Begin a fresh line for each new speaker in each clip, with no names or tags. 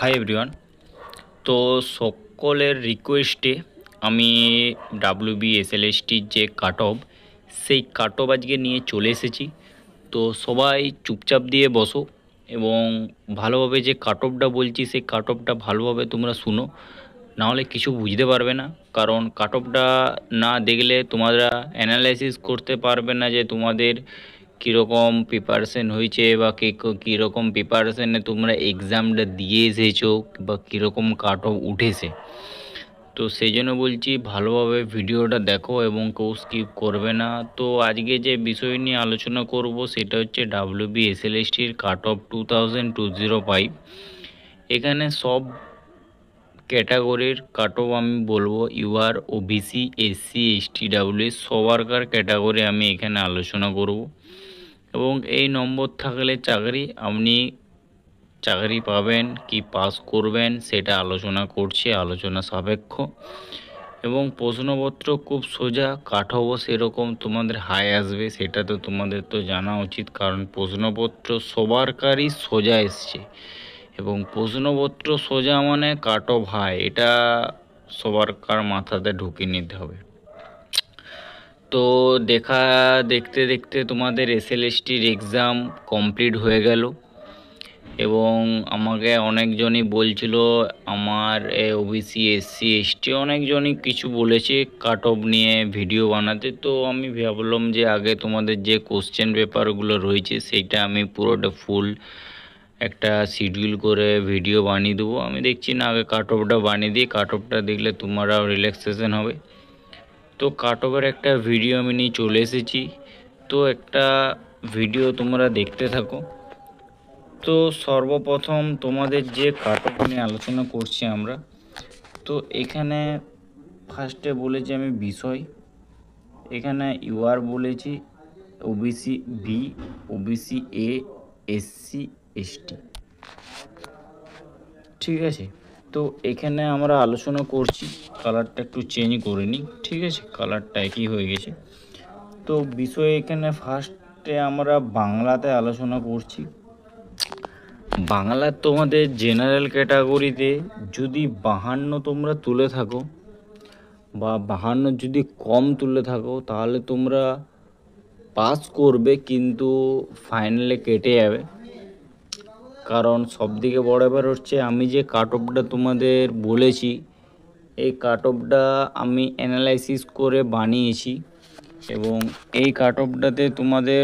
Hi everyone. তো সকলের রিকোয়েস্টে আমি WBSLSটির যে কাট অফ সেই কাট অফ আজকে নিয়ে চলে এসেছি। তো সবাই চুপচাপ দিয়ে বসো এবং ভালোভাবে যে কাট অফটা বলছি সেই কাট অফটা ভালোভাবে তোমরা শুনো, নাহলে কিছু বুঝতে পারবে না। কারণ কাট অফটা না দেখলে তোমরা অ্যানালাইসিস করতে পারবে না যে তোমাদের কীরকম প্রিপারেশন হয়েছে বা কীরকম প্রিপারেশনে তোমরা এক্সামটা দিয়ে এসেছো বা কীরকম কাট অফ উঠেছে। তো সেই জন্য বলছি ভালোভাবে ভিডিওটা দেখো এবং কেউ স্কিপ করবে না। তো আজকে যে বিষয় নিয়ে আলোচনা করব সেটা হচ্ছে WBSLSটির কাট অফ 2005। এখানে সব ক্যাটাগরির কাট অফ আমি বলবো, UR, OBC, SC, ST, WS সবারকার ক্যাটাগরি আমি এখানে আলোচনা করব। এবং এই নম্বর থাকলে আপনি চাকরি পাবেন কি পাস করবেন সেটা আলোচনা করছি, আলোচনা সাপেক্ষ। এবং প্রশ্নপত্র খুব সোজা, কাঠাবো সেরকম তোমাদের হাই আসবে সেটা তো তোমাদের তো জানা উচিত, কারণ প্রশ্নপত্র সবারকারই সোজা এসছে। এবং প্রশ্নপত্র সোজা মানে কাট অফ হাই, এটা সবারকার মাথাতে ঢুকিয়ে নিতে হবে। তো দেখতে দেখতে তোমাদের এসএলএসটির এক্সাম কমপ্লিট হয়ে গেল এবং আমাকে অনেকজনই বলছিল আমার ওবিসি, এসসি, এসটি অনেকজনই কিছু বলেছে কাট অফ নিয়ে ভিডিও বানাতে। তো আমি ভাবলাম যে আগে তোমাদের যে কোশ্চেন পেপারগুলো রয়েছে সেইটা আমি পুরোটা ফুল একটা শিডিউল করে ভিডিও বানিয়ে দেবো। আমি দেখছি না, আগে কাট অফটা বানিয়ে দিই, কাট অফটা দেখলে তোমরাও রিল্যাক্সেশন হবে। তো কাট অফের একটা ভিডিও আমি নিয়ে চলে এসেছি। তো একটা ভিডিও তোমরা দেখতে থাকো। তো সর্বপ্রথম তোমাদের যে কাট অফ নিয়ে আলোচনা করছি আমরা, তো এখানে ফার্স্টে বলেছি আমি বিষয়, এখানে ইউআর বলেছি, OBC B, OBC A, SC, ST, ঠিক আছে। তো এখানে আমরা আলোচনা করছি, কালারটা একটু চেঞ্জ করে নিই, ঠিক আছে, কালারটা একই হয়ে গেছে। তো বিষয় এখানে ফার্স্টে আমরা বাংলাতে আলোচনা করছি। বাংলার তোমাদের জেনারেল ক্যাটাগরিতে যদি 52 তোমরা তুলে থাকো বা 52 যদি কম তুলে থাকো তাহলে তোমরা পাস করবে, কিন্তু ফাইনালে কেটে যাবে। কারণ সবথেকে বড় ব্যাপার হচ্ছে আমি যে কাট অফটা তোমাদের বলেছি এই কাট অফটা আমি অ্যানালাইসিস করে বানিয়েছি এবং এই কাট অফটাতে তোমাদের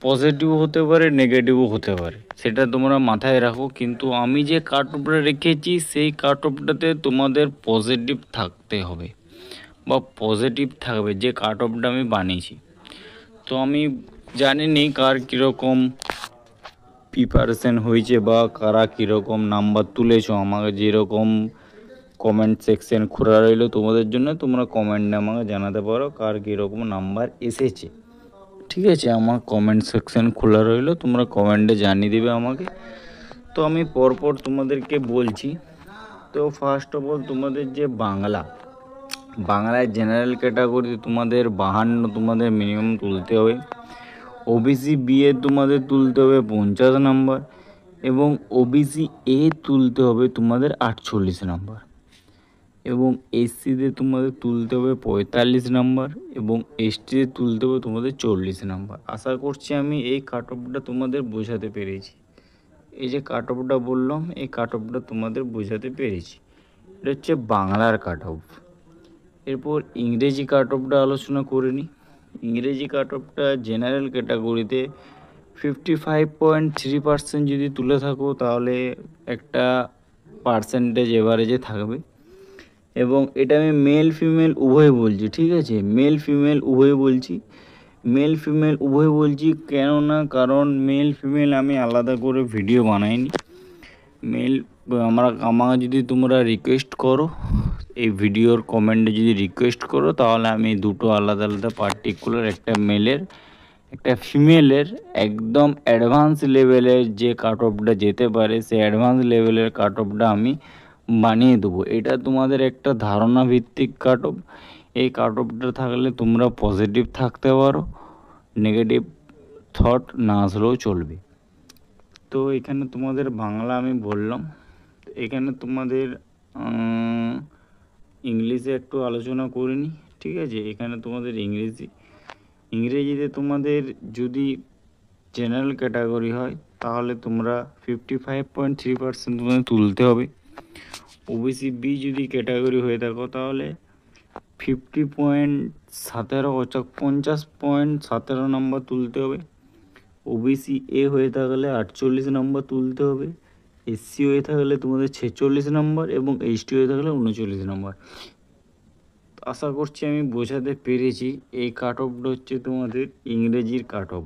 পজিটিভ হতে পারে, নেগেটিভও হতে পারে, সেটা তোমরা মাথায় রাখো। কিন্তু আমি যে কাট অফটা রেখেছি সেই কাট অফটাতে তোমাদের পজিটিভ থাকতে হবে বা পজিটিভ থাকবে যে কাট অফটা আমি বানিয়েছি। তো আমি জানি নি কার কীরকম প্রিপারেশন হয়েছে বা কারা কীরকম নাম্বার তুলেছো। আমাকে যেরকম কমেন্ট সেকশন খোলা রইলো তোমাদের জন্য, তোমরা কমেন্টে আমাকে জানাতে পারো কার কীরকম নাম্বার এসেছে, ঠিক আছে। আমার কমেন্ট সেকশন খোলা রইলো, তোমরা কমেন্টে জানিয়ে দেবে আমাকে। তো আমি পরপর তোমাদেরকে বলছি। তো ফার্স্ট অফ অল তোমাদের যে বাংলায় জেনারেল ক্যাটাগরি তোমাদের 52 তোমাদের মিনিমাম তুলতে হবে। ওবিসি বি এ তোমাদের তুলতে হবে 50 নাম্বার এবং ওবিসি এ তুলতে হবে তোমাদের 48 নাম্বার এবং এসসিতে তোমাদের তুলতে হবে 45 নাম্বার এবং এসটিতে তুলতে হবে তোমাদের 40 নাম্বার। আশা করছি আমি এই কাট অফটা তোমাদের বোঝাতে পেরেছি। এই যে কাট অফটা বললাম এই কাট অফটা তোমাদের বোঝাতে পেরেছি। এটা হচ্ছে বাংলার কাট অফ। এরপর ইংরেজি কাট অফটা আলোচনা করে নিই। ইংরেজি কাট অফটা জেনারেল ক্যাটাগরিতে 55.3% যদি তুলে থাকো তাহলে একটা পার্সেন্টেজ এভারেজে থাকবে। এবং এটা আমি মেল ফিমেল উভয় বলছি, ঠিক আছে, মেল ফিমেল উভয় বলছি। মেল ফিমেল উভয় বলছি কেননা কারণ মেল ফিমেল আমি আলাদা করে ভিডিও বানাইনি। আমাকে যদি তোমরা রিকোয়েস্ট করো এই ভিডিওর কমেন্টে যদি রিকোয়েস্ট করো তাহলে আমি দুটো আলাদা আলাদা পার্টিকুলার, একটা মেলের একটা ফিমেলের একদম অ্যাডভান্স লেভেলের যে কাট অফটা যেতে পারে সেই অ্যাডভান্স লেভেলের কাট অফটা আমি বানিয়ে দেবো। এটা তোমাদের একটা ধারণা ভিত্তিক কাট অফ। এই কাট অফটা থাকলে তোমরা পজিটিভ থাকতে পারো, নেগেটিভ থট না আসলেও চলবে। তো এখানে তোমাদের বাংলা আমি বললাম। এখানে তোমাদের ইংলিশে একটু আলোচনা করে নিই, ঠিক আছে। এখানে তোমাদের ইংরেজিতে তোমাদের যদি জেনারেল ক্যাটাগরি হয় তাহলে তোমরা 55.3% তোমাদের তুলতে হবে। ওবিসি বি যদি ক্যাটাগরি হয়ে থাকো তাহলে 50.17 নম্বর তুলতে হবে। ওবিসি এ হয়ে থাকলে 48 নম্বর তুলতে হবে। এসসি হয়ে থাকলে তোমাদের 46 নম্বর এবং এসটি হয়ে থাকলে 39 নম্বর। আশা করছি আমি বোঝাতে পেরেছি। এই কাট অফটা হচ্ছে তোমাদের ইংরেজির কাট অফ।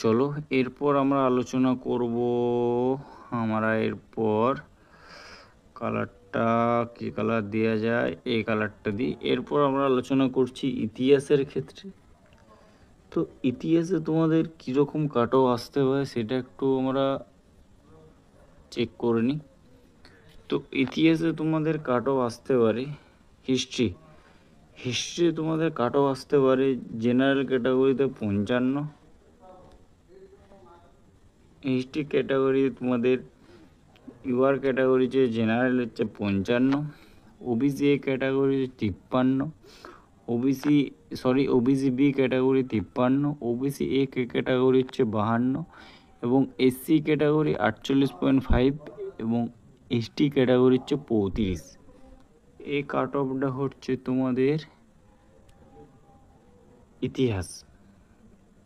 চলো এরপর আমরা আলোচনা করব এরপর কালারটা কি কালার দেওয়া যায়, এই কালারটা দিই। এরপর আমরা আলোচনা করছি ইতিহাসের ক্ষেত্রে। তো ইতিহাসে তোমাদের কীরকম কাট অফ আসতে পারে সেটা একটু আমরা চেক করে নিই। তো ইতিহাসে তোমাদের কাট অফ আসতে পারে হিস্ট্রি তোমাদের কাট অফ আসতে পারে জেনারেল ক্যাটাগরিতে 55, হিস্ট্রি ক্যাটাগরি তোমাদের ইউআর ক্যাটাগরি যে জেনারেল হচ্ছে 55, OBC A category 53, OBC B category 53, OBC A category হচ্ছে 52 এবং এসসি ক্যাটাগরি 48.5 এবং এসটি ক্যাটাগরি হচ্ছে 35। এই কাট অফটা হচ্ছে তোমাদের ইতিহাস।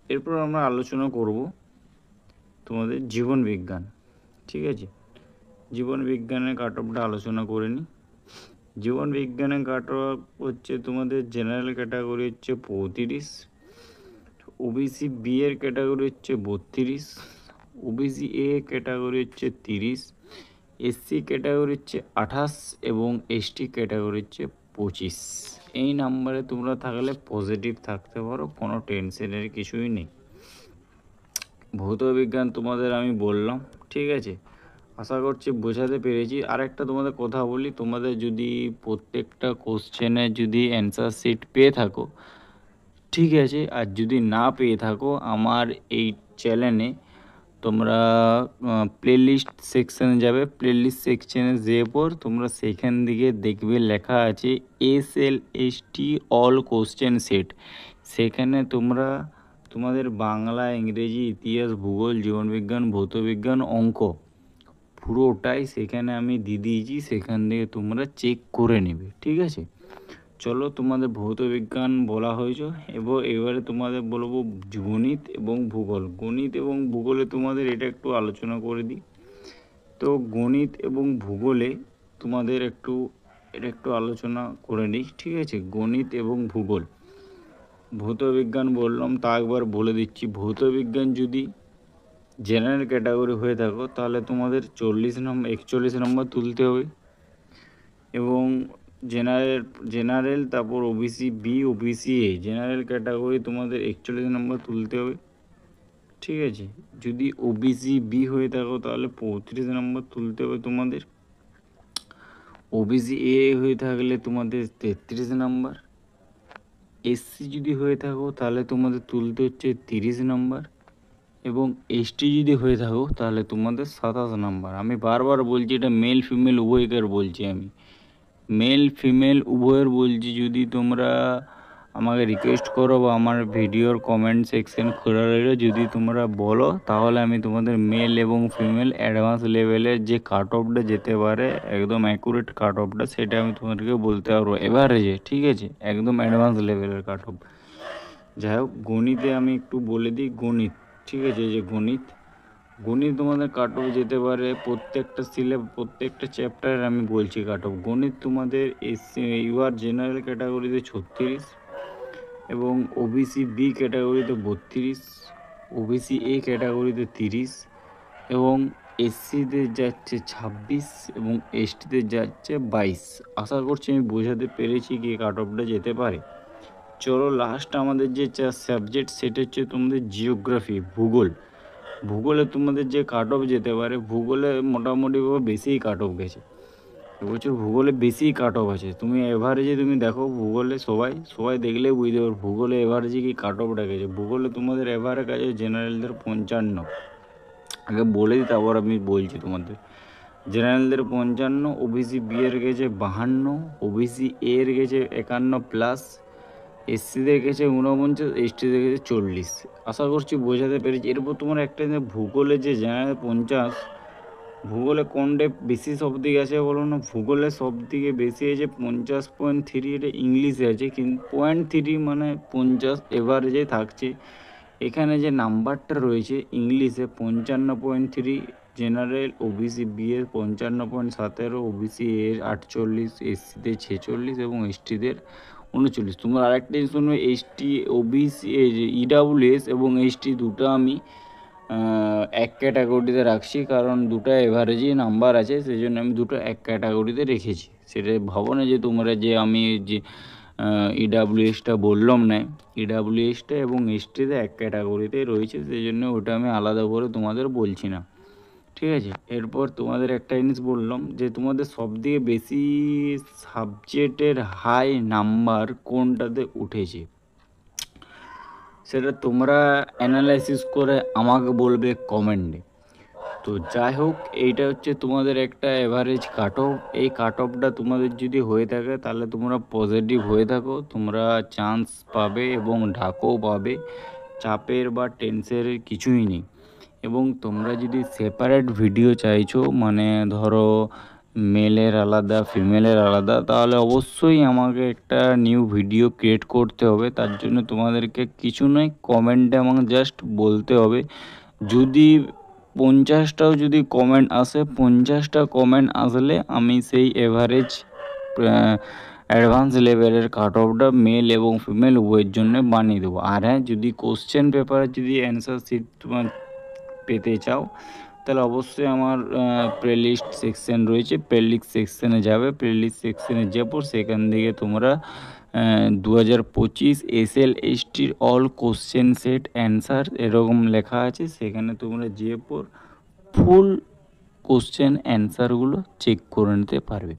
এরপর আমরা আলোচনা করব তোমাদের জীবন বিজ্ঞান, ঠিক আছে। জীবন বিজ্ঞানের কাট অফটা আলোচনা করে নিই। জীবন বিজ্ঞানের কাট অফ হচ্ছে তোমাদের জেনারেল ক্যাটাগরি হচ্ছে 35, ওবিসি বি এর ক্যাটাগরি হচ্ছে 32, ওবিসি এ ক্যাটাগরি হচ্ছে 30, এসসি ক্যাটাগরি হচ্ছে 28 এবং এসটি ক্যাটাগরি হচ্ছে 25। এই নাম্বারে তোমরা থাকলে পজিটিভ থাকতে পারো, কোনো টেনশনের কিছুই নেই। ভৌত বিজ্ঞান তোমাদের আমি বললাম, ঠিক আছে। আশা করছি বোঝাতে পেরেছি। আরেকটা তোমাদের কথা বলি, তোমাদের যদি প্রত্যেকটা কোশ্চেনে যদি অ্যান্সার শিট পেয়ে থাকো, ঠিক আছে, আর যদি না পেয়ে থাকো আমার এই চ্যানেলে তোমরা প্লেলিস্ট সেকশানে যাবে। প্লেলিস্ট সেকশানে যেয়ে পর তোমরা সেখান দিকে দেখবে লেখা আছে SLST অল কোশ্চেন সেট। সেখানে তোমরা তোমাদের বাংলা, ইংরেজি, ইতিহাস, ভূগোল, জীবনবিজ্ঞান, ভৌতবিজ্ঞান, অঙ্ক পুরোটাই সেখানে আমি দিয়ে দিয়েছি। সেখান থেকে তোমরা চেক করে নেবে, ঠিক আছে। চলো তোমাদের ভৌত বিজ্ঞান বলা হয়েছে, এবং এবারে তোমাদের বলবো গণিত এবং ভূগোল। গণিত এবং ভূগোলে তোমাদের এটা একটু আলোচনা করে দিই। তো গণিত এবং ভূগোলে তোমাদের এটা একটু আলোচনা করে নিই, ঠিক আছে। গণিত এবং ভূগোল, ভৌত বিজ্ঞান বললাম তা একবার বলে দিচ্ছি। ভৌত বিজ্ঞান যদি জেনারেল ক্যাটাগরি হয়ে থাকো তাহলে তোমাদের 41 নম্বর তুলতে হবে এবং জেনারেল তারপর OBC B, OBC A general category তোমাদের 41 নম্বর তুলতে হবে, ঠিক আছে। যদি ওবিসি বি হয়ে থাকো তাহলে 35 নম্বর তুলতে হবে তোমাদের। ওবিসি এ হয়ে থাকলে তোমাদের 33 নম্বর। এসসি যদি হয়ে থাকো তাহলে তোমাদের তুলতে হচ্ছে 30 নম্বর এবং এসটি যদি হয়ে থাকো তাহলে তোমাদের 27 নম্বর। আমি বারবার বলছি এটা মেল ফিমেল উভয়কার বলছি, আমি মেল ফিমেল উভয়ের বলছি। যদি তোমরা আমাকে রিকোয়েস্ট করো বা আমার ভিডিওর কমেন্ট সেকশন খোলা রইল, যদি তোমরা বলো তাহলে আমি তোমাদের মেল এবং ফিমেল অ্যাডভান্স লেভেলের যে কাট অফটা যেতে পারে, একদম অ্যাকুরেট কাট অফটা, সেটা আমি তোমাদেরকে বলতে পারবো এভারেজে, ঠিক আছে, একদম অ্যাডভান্স লেভেলের কাট অফ। যাই হোক, গণিতে আমি একটু বলে দিই। গণিত, ঠিক আছে, যে গণিত তোমাদের কাট অফ যেতে পারে প্রত্যেকটা চ্যাপ্টারের আমি বলছি কাট অফ। গণিত তোমাদের ইউআর জেনারেল ক্যাটাগরিতে 36 এবং ওবিসি বি ক্যাটাগরিতে 32, ওবিসি এ ক্যাটাগরিতে 30 এবং এসসিতে যাচ্ছে 26 এবং এসটিতে যাচ্ছে 22। আশা করছি আমি বোঝাতে পেরেছি কি কাট অফটা যেতে পারে। চলো লাস্ট আমাদের যে সাবজেক্ট সেটা হচ্ছে তোমাদের জিওগ্রাফি, ভূগোলে তোমাদের যে কাট অফ যেতে পারে। ভূগোলে মোটামুটিভাবে বেশিই কাট অফ গেছে এবছর, ভূগোলে বেশিই কাট অফ আছে। তুমি এভারেজে তুমি দেখো ভূগোলে সবাই দেখলে বুঝতে পারো ভূগোলে এভারেজে কি কাট অফটা গেছে। ভূগোলে তোমাদের এভারেজ আছে জেনারেলদের 55। আগে বলে দিই তারপর আমি বলছি তোমাদের।
জেনারেলদের 55, ওবিসি বি এর গেছে 52, ওবিসি এর গেছে 51+, এসসিদের গেছে 49, এসটিদের গেছে 40। আশা করছি বোঝাতে পেরেছি। এরপর তোমার একটা ভূগোলে যে জেনারেল 50, ভূগোলে কোনটা বেশি শব্দ আছে বলো না? ভূগোলে সব থেকে বেশি আছে 50.3, এটা ইংলিশে আছে, কিন্তু 0.3 মানে 50 এভারেজে থাকছে। এখানে যে নাম্বারটা রয়েছে ইংলিশে 55.3, জেনারেল ওবিসি বি এর 55.17, ওবিসি এর 48, এসসিতে 46 এবং এসটিদের 39। তোমরা আরেকটা জিনিস শুনবে, এসটি ওবিসি ইডাব্লিউএস এবং এসটি দুটো আমি এক ক্যাটাগরিতে রাখছি, কারণ দুটো এভারেজই নাম্বার আছে, সেই জন্য আমি দুটো এক ক্যাটাগরিতে রেখেছি। সেটা ভাবো না যে তোমরা যে আমি যে ইডাব্লিউএসটা বললাম না, ইডাব্লিউএসটা এবং এসটিতে এক ক্যাটাগরিতে রয়েছে, সেই জন্য ওটা আমি আলাদা করে তোমাদের বলছি না, ঠিক আছে? এরপর তোমাদের একটা জিনিস বললাম যে তোমাদের সবথেকে বেশি সাবজেক্টের হাই নাম্বার কোনটাতে উঠেছে, সেটা তোমরা অ্যানালাইসিস করে আমাকে বলবে কমেন্টে। তো যাই হোক, এইটা হচ্ছে তোমাদের একটা অ্যাভারেজ কাট অফ। এই কাট অফটা তোমাদের যদি হয়ে থাকে তাহলে তোমরা পজিটিভ হয়ে থাকো, তোমরা চান্স পাবে এবং ঢাকও পাবে, চাপের বা টেন্সের কিছুই নেই। এবং তোমরা যদি সেপারেট ভিডিও চাইছো, মানে ধরো মেলের আলাদা ফিমেলের আলাদা, তাহলে অবশ্যই আমাকে একটা নিউ ভিডিও ক্রিয়েট করতে হবে। তার জন্য তোমাদেরকে কিছু নয়, কমেন্টে আমাকে জাস্ট বলতে হবে। যদি 50টাও যদি কমেন্ট আসে, 50টা কমেন্ট আসলে আমি সেই এভারেজ অ্যাডভান্স লেভেলের কাট অফটা মেল এবং ফিমেল উভয়ের জন্য বানিয়ে দেবো। আর হ্যাঁ, যদি কোশ্চেন পেপারে যদি অ্যান্সার শিট তোমার পেতে চাও, তাহলে অবশ্যই আমার প্লেলিস্ট সেকশন রয়েছে, প্লেলিস্ট সেকশনে যাবে, প্লেলিস্ট সেকশনে যাবো, সেখান থেকে তোমরা 2025 SLSTর অল কোশ্চেন সেট অ্যান্সার এরকম লেখা আছে, সেখানে তোমরা যেয়ে পর ফুল কোশ্চেন অ্যান্সারগুলো চেক করে নিতে পারবে।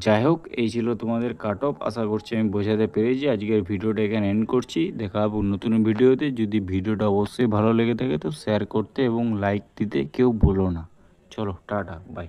যাই হোক, এই ছিল তোমাদের কাট অফ। আশা করছি আমি বোঝাতে পেরেছি। আজকের ভিডিওটা এখানে এন্ড করছি। দেখা হবে নতুন ভিডিওতে। যদি ভিডিওটা অবশ্যই ভালো লেগে থাকে তো শেয়ার করতে এবং লাইক দিতে কেউ ভুলো না। চলো, টাটা, বাই।